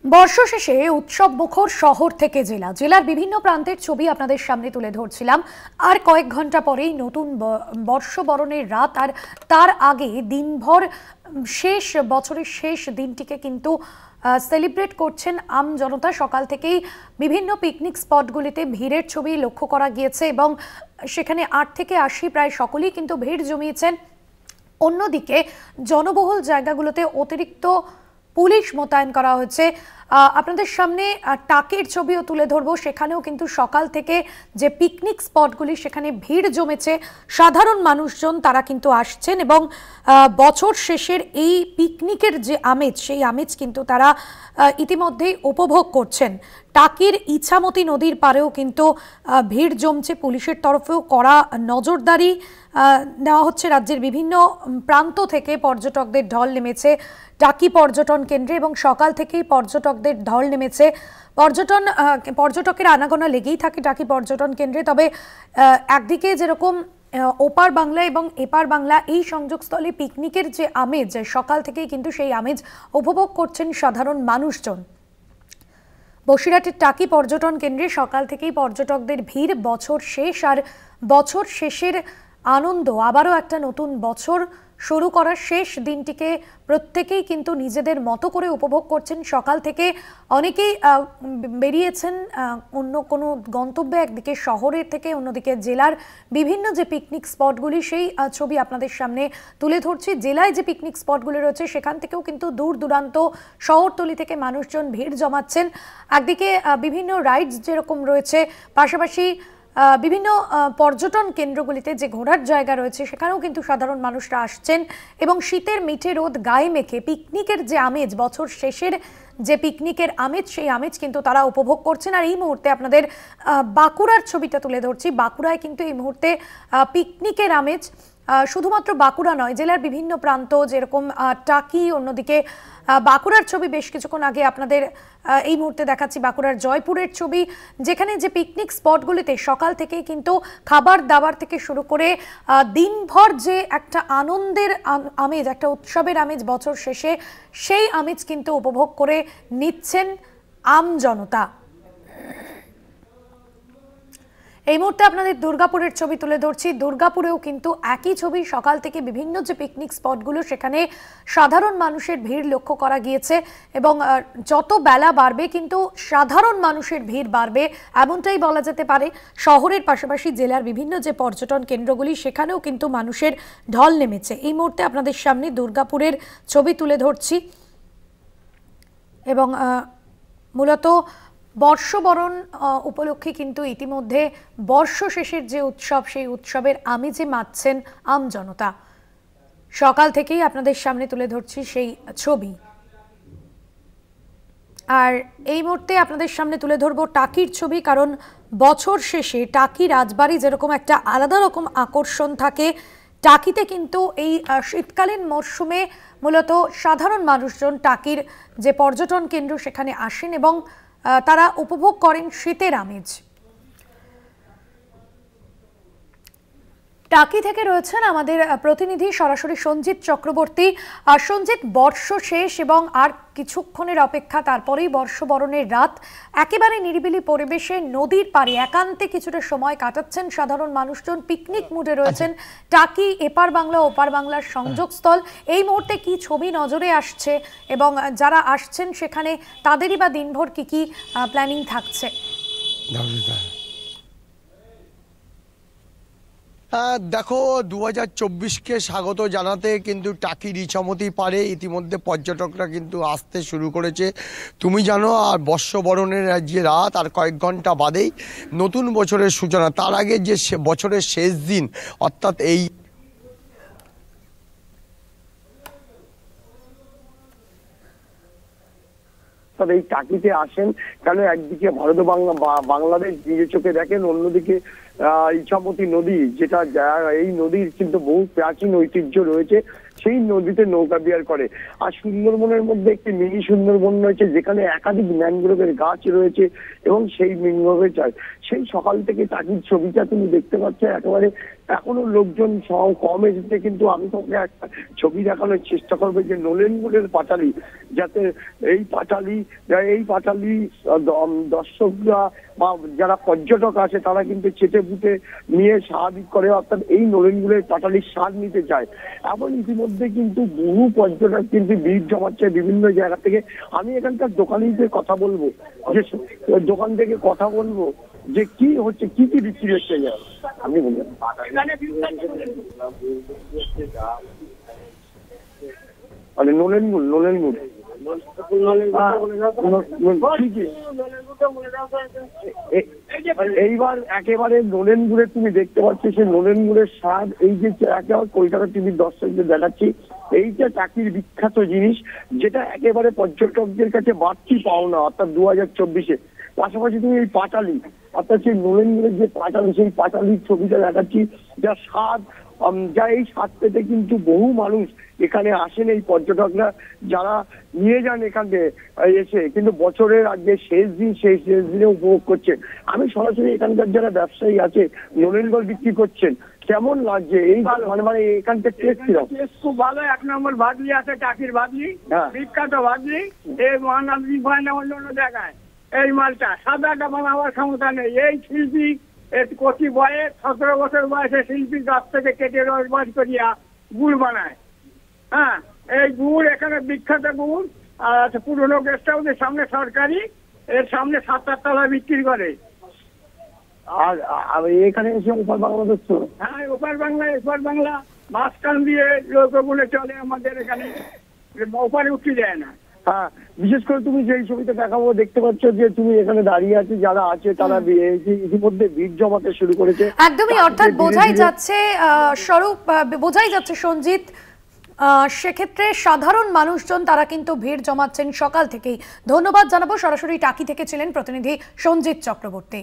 বর্ষ শেষে উৎসব মুখর শহর থেকে জেলার বিভিন্ন প্রান্তের ছবি আপনাদের সামনে তুলে ধরছিলাম। আর কয়েক ঘন্টা পরেই নতুন বর্ষবরণের রাত, আর তার আগে দিনভর শেষ বছরের শেষ দিনটিকে কিন্তু সেলিব্রেট করছেন আম জনতা। সকাল থেকেই বিভিন্ন পিকনিক স্পটগুলিতে ভিড়ের ছবি লক্ষ্য করা গিয়েছে এবং সেখানে 8 থেকে 80 প্রায় সকলেই কিন্তু ভিড় জমিয়েছেন। অন্যদিকে জনবহুল জায়গাগুলোতে অতিরিক্ত পুলিশ মোতায়েন করা হয়েছে। আপনাদের সামনে টাকির ছবিও তুলে ধরবো। সেখানেও কিন্তু সকাল থেকে যে পিকনিক স্পটগুলি সেখানে ভিড় জমেছে, সাধারণ মানুষজন তারা কিন্তু আসছেন এবং বছর শেষের এই পিকনিকের যে আমেজ, সেই আমেজ কিন্তু তারা ইতিমধ্যেই উপভোগ করছেন। টাকির ইছামতি নদীর পাড়েও কিন্তু ভিড় জমছে। পুলিশের তরফেও কড়া নজরদারি নেওয়া হচ্ছে। রাজ্যের বিভিন্ন প্রান্ত থেকে পর্যটকদের ঢল নেমেছে টাকি পর্যটন কেন্দ্রে এবং সকাল থেকেই পর্যটকদের ঢল নেমেছে। পর্যটকের আনাগোনা লেগেই থাকে টাকি পর্যটন কেন্দ্রে। তবে একদিকে যেরকম ওপার বাংলা এবং এপার বাংলা এই সংযোগস্থলে পিকনিকের যে আমেজ, সকাল থেকেই কিন্তু সেই আমেজ উপভোগ করছেন সাধারণ মানুষজন। বসিরহাটের টাকি পর্যটন কেন্দ্রে সকাল থেকেই পর্যটকদের ভিড়। বছর শেষ, আর বছর শেষের আনন্দ, আবারও একটা নতুন বছর শুরু করার শেষ দিনটিকে প্রত্যেকেই কিন্তু নিজেদের মতো করে উপভোগ করছেন। সকাল থেকে অনেকেই বেরিয়েছেন অন্য কোনো গন্তব্যে, একদিকে শহরের থেকে অন্যদিকে জেলার বিভিন্ন যে পিকনিক স্পটগুলি সেই ছবি আপনাদের সামনে তুলে ধরছি। জেলায় যে পিকনিক স্পটগুলি রয়েছে সেখান থেকেও কিন্তু দূর দূরান্ত শহরতলি থেকে মানুষজন ভিড় জমাচ্ছেন। একদিকে বিভিন্ন রাইডস যেরকম রয়েছে, পাশাপাশি বিভিন্ন পর্যটন কেন্দ্রগুলিতে যে ঘোরার জায়গা রয়েছে সেখানেও কিন্তু সাধারণ মানুষরা আসছেন এবং শীতের মিঠে রোদ গায়ে মেখে পিকনিকের যে আমেজ, বছর শেষের যে পিকনিকের আমেজ, সেই আমেজ কিন্তু তারা উপভোগ করছেন। আর এই মুহূর্তে আপনাদের বাঁকুড়ার ছবিটা তুলে ধরছি। বাঁকুড়ায় কিন্তু এই মুহূর্তে পিকনিকের আমেজ শুধুমাত্র বাঁকুড়া নয়, জেলার বিভিন্ন প্রান্ত যেরকম টাকি, অন্যদিকে বাঁকুড়ার ছবি বেশ কিছুক্ষণ আগে আপনাদের এই মুহূর্তে দেখাচ্ছি বাঁকুড়ার জয়পুরের ছবি, যেখানে যে পিকনিক স্পটগুলিতে সকাল থেকেই কিন্তু খাবার দাবার থেকে শুরু করে দিনভর যে একটা আনন্দের আমেজ, একটা উৎসবের আমেজ বছর শেষে, সেই আমেজ কিন্তু উপভোগ করে নিচ্ছেন আম জনতা। এই মুহূর্তে আপনাদের দুর্গাপুরের ছবি তুলে ধরছি। দুর্গাপুরেও কিন্তু একই ছবি। সকাল থেকে বিভিন্ন যে পিকনিক স্পটগুলো সেখানে সাধারণ মানুষের ভিড় লক্ষ্য করা গিয়েছে এবং যত বেলা বাড়বে কিন্তু সাধারণ মানুষের ভিড় বাড়বে এমনটাই বলা যেতে পারে। শহরের পাশাপাশি জেলার বিভিন্ন যে পর্যটন কেন্দ্রগুলি সেখানেও কিন্তু মানুষের ঢল নেমেছে। এই মুহূর্তে আপনাদের সামনে দুর্গাপুরের ছবি তুলে ধরছি এবং মূলত বর্ষবরণ উপলক্ষে কিন্তু ইতিমধ্যে বর্ষ শেষের যে উৎসব, সেই উৎসবের আমেজে মাতছেন আম জনতা। সকাল থেকেই আপনাদের সামনে তুলে ধরছি সেই ছবি। আর এই মুহূর্তে আপনাদের সামনে তুলে ধরবো টাকির ছবি, কারণ বছর শেষে টাকি রাজবাড়ি যেরকম একটা আলাদা রকম আকর্ষণ থাকে, টাকিতে কিন্তু এই শীতকালীন মরশুমে মূলত সাধারণ মানুষজন টাকির যে পর্যটন কেন্দ্র সেখানে আসেন এবং তারা উপভোগ করেন শীতের আমেজ। টাকি থেকে রয়েছেন আমাদের প্রতিনিধি সরাসরি সঞ্জিত চক্রবর্তী। আর সঞ্জিত, বর্ষ শেষ এবং আর কিছুক্ষণের অপেক্ষা, তারপরেই বর্ষবরণের রাত। একেবারে নিরিবিলি পরিবেশে নদীর পাড়ে একান্তে কিছুটা সময় কাটাচ্ছেন সাধারণ মানুষজন, পিকনিক মুডে রয়েছেন। টাকি এপার বাংলা ওপার বাংলার সংযোগস্থল। এই মুহূর্তে কি ছবি নজরে আসছে এবং যারা আসছেন সেখানে তাদেরই বা দিনভর কি কি প্ল্যানিং থাকছে? দেখো, 2024কে স্বাগত জানাতে কিন্তু টাকির ইছামতি পাড়ে ইতিমধ্যে পর্যটকরা কিন্তু আসতে শুরু করেছে। তুমি জানো, আর বর্ষবরণের যে রাত আর কয়েক ঘন্টা বাদেই নতুন বছরের সূচনা। তার আগে যে বছরের শেষ দিন, অর্থাৎ এই এই টাকিতে আসেন কেন? একদিকে ভারত বাংলাদেশ নিজের চোখে দেখেন, অন্যদিকে ইছামতি নদী, যেটা এই নদীর কিন্তু বহু প্রাচীন ঐতিহ্য রয়েছে। সেই নদীতে নৌকা বিহার করে। আর সুন্দরবনের মধ্যে একটি মিনি সুন্দরবন রয়েছে, যেখানে একাধিক ম্যানগ্রোভের গাছ রয়েছে এবং সেই ম্যানগ্রোভের চাষ। সেই সকাল থেকে টাকির ছবিটা তুমি দেখতে পাচ্ছ, একেবারে এখনো লোকজন কম এসেছে, কিন্তু আমি তোমাকে একটা ছবি দেখানোর চেষ্টা করবো যে নলেনগুড়ের পাটালি, যাতে এই পাটালি দর্শকরা বা যারা পর্যটক আছে তারা কিন্তু চেটে বুটে নিয়ে স্বাদ করে, অর্থাৎ এই নলেনগুড়ের পাটালির স্বাদ নিতে চায়। এমন ইতিমধ্যে কিন্তু বহু পর্যটক কিন্তু ভিড় জমাচ্ছে বিভিন্ন জায়গা থেকে। আমি এখানকার দোকানিদের কথা বলবো, যে দোকান থেকে কথা বলবো যে কি হচ্ছে, কি কি বিক্রি হচ্ছে আপনি বলবেন। মানে নলেনগুড় এইবার একেবারে নলেনগুড়ে তুমি দেখতে পাচ্ছ সে নলেনগুড়ের স্বাদ। এই যে একেবারে কলকাতা টিভির দর্শকদের দেখাচ্ছি, এইটা টাকির বিখ্যাত জিনিস, যেটা একেবারে পর্যটকদের কাছে বাড়তি পাওনা, অর্থাৎ 2024-এ। পাশাপাশি তুমি এই পাটালি, অর্থাৎ সেই নলেনগুড়ের যে পাটালি, সেই পাটালির ছবিটা দেখাচ্ছি, যা স্বাদ, যা এই স্বাদ পেতে কিন্তু বহু মানুষ এখানে আসেন, এই পর্যটকরা যারা নিয়ে যান এখান থেকে এসে, কিন্তু বছরের আজকে শেষ দিন, সেই শেষ দিনে উপভোগ করছেন। আমি সরাসরি এখানকার যারা ব্যবসায়ী আছে নলেনগুড় বিক্রি করছেন, কেমন লাগছে এই মানে এখানকার টেস্ট কিরকম? খুব ভালো। 1 নম্বর ভাজলি আছে, টাকির ভাজলি, বিখ্যাত ভাজলি। এই মহানগরী হয় না অন্য জায়গায়। এই মালটা সাদাটা বানাবার ক্ষমতা নেই। এই শিল্পী কচি বয়স 17 বছর বয়সে শিল্পী গাছ থেকে কেটে রস বাজ করিয়া গুড় বানায়। হ্যাঁ, এই গুড় এখানে বিখ্যাত গুড়। আর পুরোনো গেস্ট হাউসের সামনে সরকারি, এর সামনে 7-8 তলা বিক্রি করে। আর এখানে এসে ওপার বাংলা দেখছো? হ্যাঁ, ওপার বাংলা মাঝখান দিয়ে লোকগুলো চলে আমাদের এখানে, ওপারে উঠতে যায় না। হ্যাঁ, বিশেষ করে তুমি যেই ছবিটা দেখাবো দেখতে পাচ্ছ যে তুমি এখানে দাঁড়িয়ে আছে, যারা আছে তারা ইতিমধ্যে ভিড় জমাতে শুরু করেছে। একদমই, অর্থাৎ বোঝাই যাচ্ছে স্বরূপ, বোঝাই যাচ্ছে সঞ্জিত, সেক্ষেত্রে সাধারণ মানুষজন তারা কিন্তু ভিড় জমাচ্ছেন সকাল থেকেই। ধন্যবাদ জানাবো। সরাসরি টাকি থেকে ছিলেন প্রতিনিধি সঞ্জিত চক্রবর্তী।